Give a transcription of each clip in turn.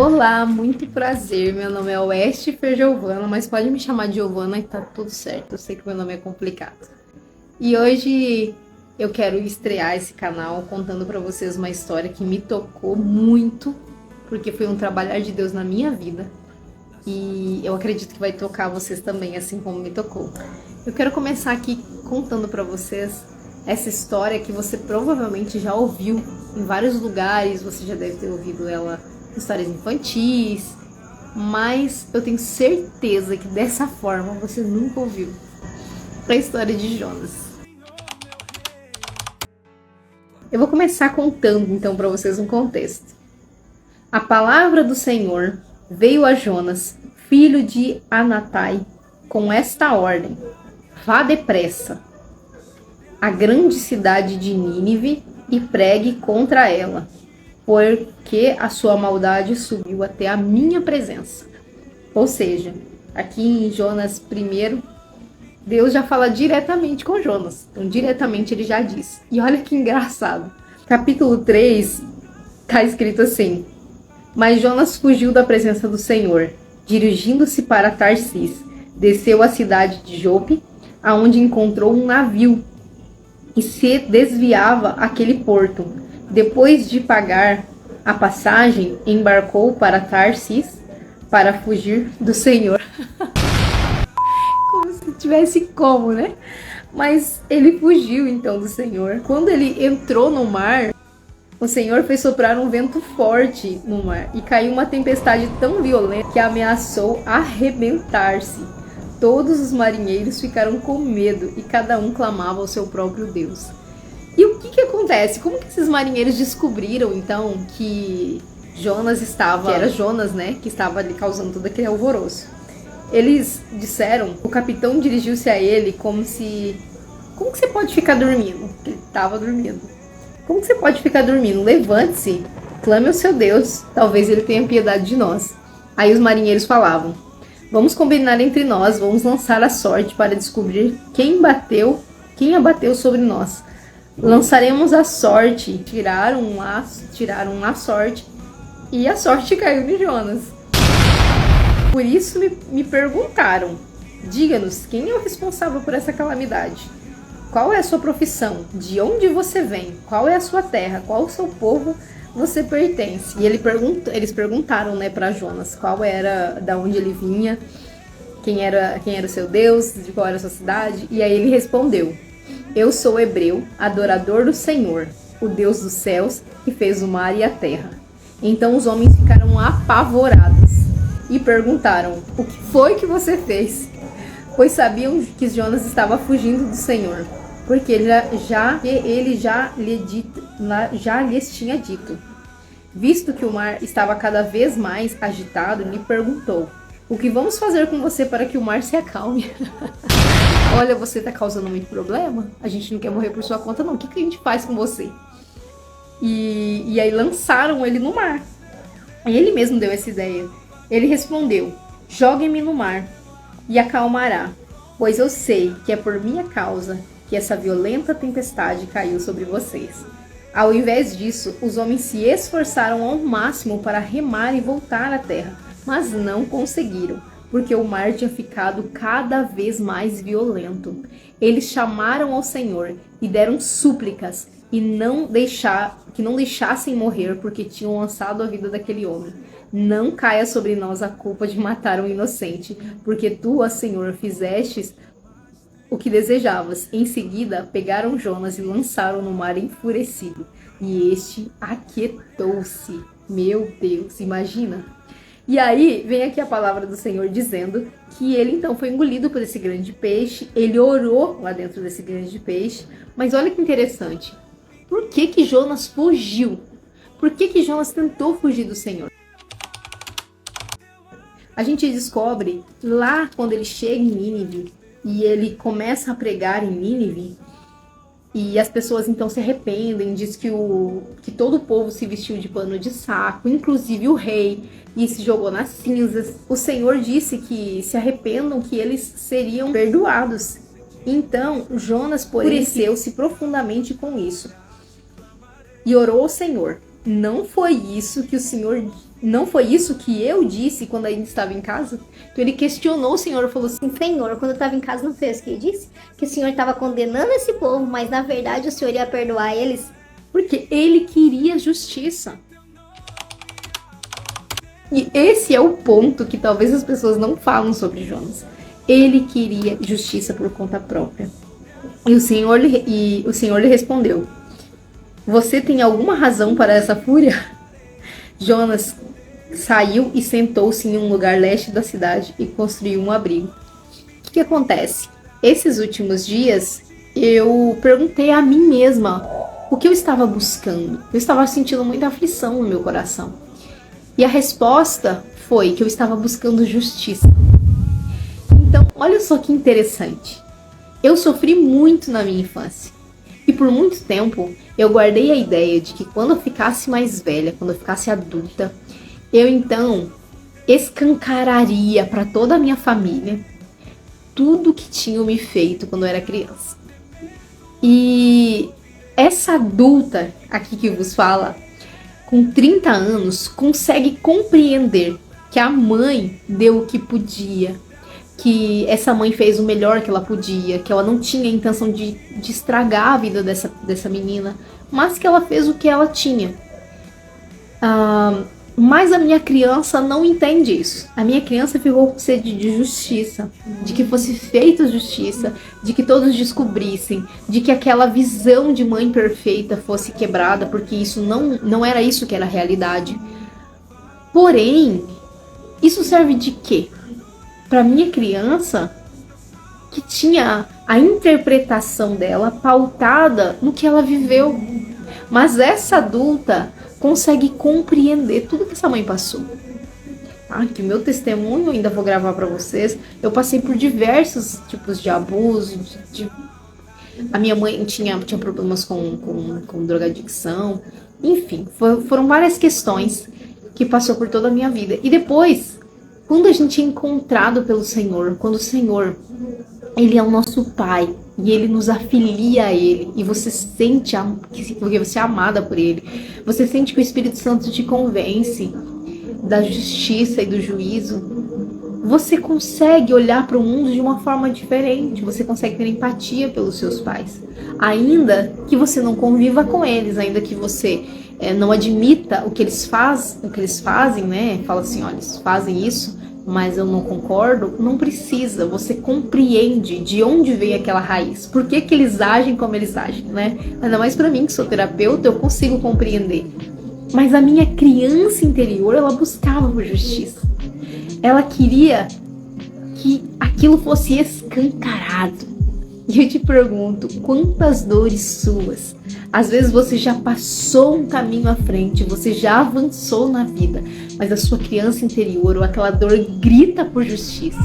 Olá, muito prazer. Meu nome é Westfer Giovana, mas pode me chamar de Giovana que tá tudo certo. Eu sei que meu nome é complicado. E hoje eu quero estrear esse canal contando pra vocês uma história que me tocou muito, porque foi um trabalhar de Deus na minha vida. E eu acredito que vai tocar vocês também, assim como me tocou. Eu quero começar aqui contando pra vocês essa história que você provavelmente já ouviu em vários lugares, você já deve ter ouvido ela em histórias infantis, mas eu tenho certeza que dessa forma você nunca ouviu a história de Jonas. Eu vou começar contando então para vocês um contexto. A palavra do Senhor veio a Jonas, filho de Anatai, com esta ordem: vá depressa à grande cidade de Nínive e pregue contra ela, porque a sua maldade subiu até a minha presença. Ou seja, aqui em Jonas 1, Deus já fala diretamente com Jonas. Então, diretamente ele já diz. E olha que engraçado. Capítulo 3 está escrito assim: mas Jonas fugiu da presença do Senhor, dirigindo-se para Tarsis. Desceu à cidade de Jope, aonde encontrou um navio e se desviava àquele porto. Depois de pagar a passagem, embarcou para Tarsis para fugir do Senhor. Como se tivesse como, né? Mas ele fugiu então do Senhor. Quando ele entrou no mar, o Senhor fez soprar um vento forte no mar e caiu uma tempestade tão violenta que ameaçou arrebentar-se. Todos os marinheiros ficaram com medo e cada um clamava ao seu próprio Deus. E o que acontece? Como que esses marinheiros descobriram, então, que Jonas estava... Que era Jonas, né? Que estava ali causando todo aquele alvoroço. Eles disseram... O capitão dirigiu-se a ele como se... Como que você pode ficar dormindo? Porque ele estava dormindo. Como que você pode ficar dormindo? Levante-se, clame ao seu Deus. Talvez ele tenha piedade de nós. Aí os marinheiros falavam: vamos combinar entre nós, vamos lançar a sorte para descobrir quem abateu sobre nós. Lançaremos a sorte, tiraram a sorte, e a sorte caiu em Jonas. Por isso me perguntaram: diga-nos, quem é o responsável por essa calamidade? Qual é a sua profissão? De onde você vem? Qual é a sua terra? Qual o seu povo você pertence? E eles perguntaram, né, para Jonas qual era, da onde ele vinha, quem era o seu Deus, de qual era a sua cidade. E aí ele respondeu: eu sou hebreu, adorador do Senhor, o Deus dos céus, que fez o mar e a terra. Então os homens ficaram apavorados e perguntaram: o que foi que você fez? Pois sabiam que Jonas estava fugindo do Senhor, porque ele já lhes tinha dito. Visto que o mar estava cada vez mais agitado, lhe perguntou: o que vamos fazer com você para que o mar se acalme? Olha, você está causando muito problema? A gente não quer morrer por sua conta, não. O que a gente faz com você? E aí lançaram ele no mar. Ele mesmo deu essa ideia. Ele respondeu: joguem-me no mar e acalmará, pois eu sei que é por minha causa que essa violenta tempestade caiu sobre vocês. Ao invés disso, os homens se esforçaram ao máximo para remar e voltar à terra, mas não conseguiram, porque o mar tinha ficado cada vez mais violento. Eles chamaram ao Senhor e deram súplicas que não deixassem morrer, porque tinham lançado a vida daquele homem. Não caia sobre nós a culpa de matar um inocente, porque tu, ó Senhor, fizestes o que desejavas. Em seguida, pegaram Jonas e lançaram no mar enfurecido, e este aquietou-se. Meu Deus, imagina! E aí, vem aqui a palavra do Senhor dizendo que ele então foi engolido por esse grande peixe, ele orou lá dentro desse grande peixe, mas olha que interessante, por que Jonas fugiu? Por que Jonas tentou fugir do Senhor? A gente descobre lá quando ele chega em Nínive e ele começa a pregar em Nínive, e as pessoas então se arrependem, diz que todo o povo se vestiu de pano de saco, inclusive o rei, e se jogou nas cinzas. O Senhor disse que se arrependam, que eles seriam perdoados. Então Jonas, porém, enfureceu-se profundamente com isso e orou ao Senhor. Não foi isso que o Senhor Não foi isso que eu disse quando ainda estava em casa? Então ele questionou o Senhor e falou assim: Senhor, quando eu estava em casa, não fez o que eu disse? Que o Senhor estava condenando esse povo, mas na verdade o Senhor ia perdoar eles. porque ele queria justiça. E esse é o ponto que talvez as pessoas não falam sobre Jonas. Ele queria justiça por conta própria. E o Senhor lhe respondeu: você tem alguma razão para essa fúria? Jonas saiu e sentou-se em um lugar leste da cidade e construiu um abrigo. O que acontece? Esses últimos dias eu perguntei a mim mesma o que eu estava buscando. Eu estava sentindo muita aflição no meu coração. E a resposta foi que eu estava buscando justiça. Então, olha só que interessante. Eu sofri muito na minha infância. E por muito tempo eu guardei a ideia de que quando eu ficasse mais velha, quando eu ficasse adulta, eu então escancararia para toda a minha família tudo que tinham me feito quando eu era criança. E essa adulta aqui que vos fala, com 30 anos, consegue compreender que a mãe deu o que podia, que essa mãe fez o melhor que ela podia, que ela não tinha a intenção de estragar a vida dessa menina, mas que ela fez o que ela tinha. Mas a minha criança não entende isso. A minha criança ficou com sede de justiça, de que fosse feita justiça, de que todos descobrissem, de que aquela visão de mãe perfeita fosse quebrada, porque isso não era isso que era a realidade. Porém, isso serve de quê? Para minha criança, que tinha a interpretação dela pautada no que ela viveu. Mas essa adulta consegue compreender tudo que essa mãe passou. Que o meu testemunho eu ainda vou gravar para vocês. Eu passei por diversos tipos de abuso. A minha mãe tinha problemas com drogadicção. Enfim, foram várias questões que passou por toda a minha vida. E depois, quando a gente é encontrado pelo Senhor, quando o Senhor, Ele é o nosso Pai, e Ele nos afilia a Ele, e você sente porque você é amada por Ele, você sente que o Espírito Santo te convence da justiça e do juízo, você consegue olhar para o mundo de uma forma diferente, você consegue ter empatia pelos seus pais, ainda que você não conviva com eles, ainda que você não admita o que eles fazem, né? Fala assim, olha, eles fazem isso, mas eu não concordo. Não precisa, você compreende de onde vem aquela raiz, por que eles agem como eles agem, né? Ainda mais para mim que sou terapeuta, eu consigo compreender. Mas a minha criança interior, ela buscava por justiça. Ela queria que aquilo fosse escancarado. E eu te pergunto, quantas dores suas? Às vezes você já passou um caminho à frente, você já avançou na vida, mas a sua criança interior ou aquela dor grita por justiça.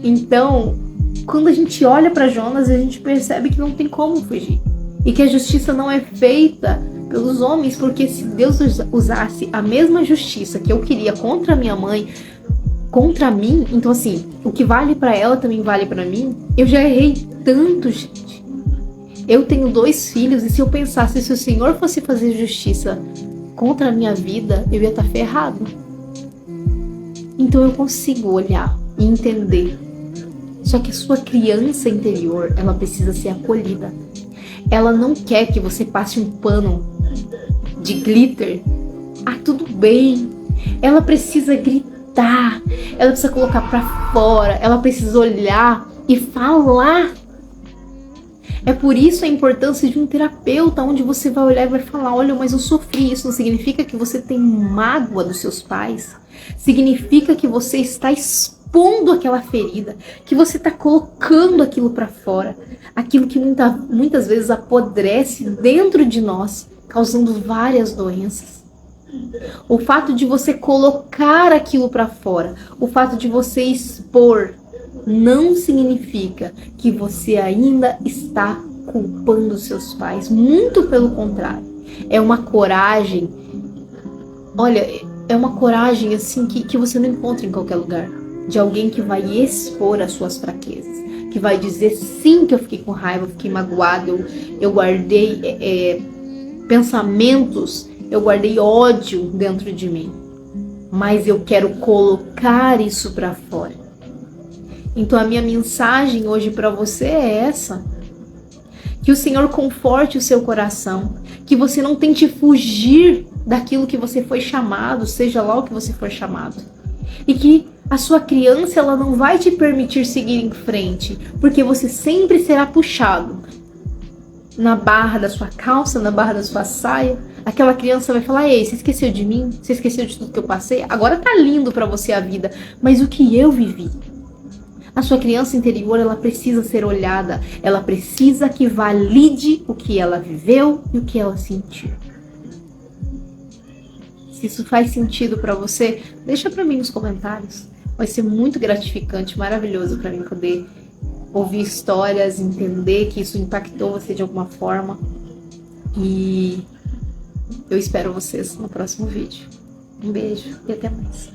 Então, quando a gente olha para Jonas, a gente percebe que não tem como fugir. E que a justiça não é feita pelos homens, porque se Deus usasse a mesma justiça que eu queria contra minha mãe, contra mim, então assim, o que vale pra ela também vale pra mim. Eu já errei tanto, gente. Eu tenho 2 filhos e se eu pensasse, se o Senhor fosse fazer justiça contra a minha vida, eu ia estar ferrado. Então eu consigo olhar e entender. Só que a sua criança interior, ela precisa ser acolhida. Ela não quer que você passe um pano de glitter. Tudo bem. Ela precisa gritar, ela precisa colocar pra fora, ela precisa olhar e falar. É por isso a importância de um terapeuta, onde você vai olhar e vai falar, olha, mas eu sofri. Isso não significa que você tem mágoa dos seus pais. Significa que você está expondo aquela ferida, que você está colocando aquilo pra fora. Aquilo que muitas vezes apodrece dentro de nós, causando várias doenças. O fato de você colocar aquilo pra fora, o fato de você expor, não significa que você ainda está culpando seus pais. Muito pelo contrário. É uma coragem. Olha, é uma coragem assim que você não encontra em qualquer lugar. De alguém que vai expor as suas fraquezas. Que vai dizer sim que eu fiquei com raiva, eu fiquei magoado, eu guardei pensamentos eu guardei ódio dentro de mim, mas eu quero colocar isso para fora. Então a minha mensagem hoje para você é essa: que o Senhor conforte o seu coração, que você não tente fugir daquilo que você foi chamado, seja lá o que você for chamado, e que a sua criança ela não vai te permitir seguir em frente, porque você sempre será puxado na barra da sua calça, na barra da sua saia. Aquela criança vai falar: ei, você esqueceu de mim? Você esqueceu de tudo que eu passei? Agora tá lindo pra você a vida, mas o que eu vivi? A sua criança interior, ela precisa ser olhada, ela precisa que valide o que ela viveu e o que ela sentiu. Se isso faz sentido pra você, deixa pra mim nos comentários. Vai ser muito gratificante, maravilhoso pra mim poder ouvir histórias, entender que isso impactou você de alguma forma. E eu espero vocês no próximo vídeo. Um beijo e até mais.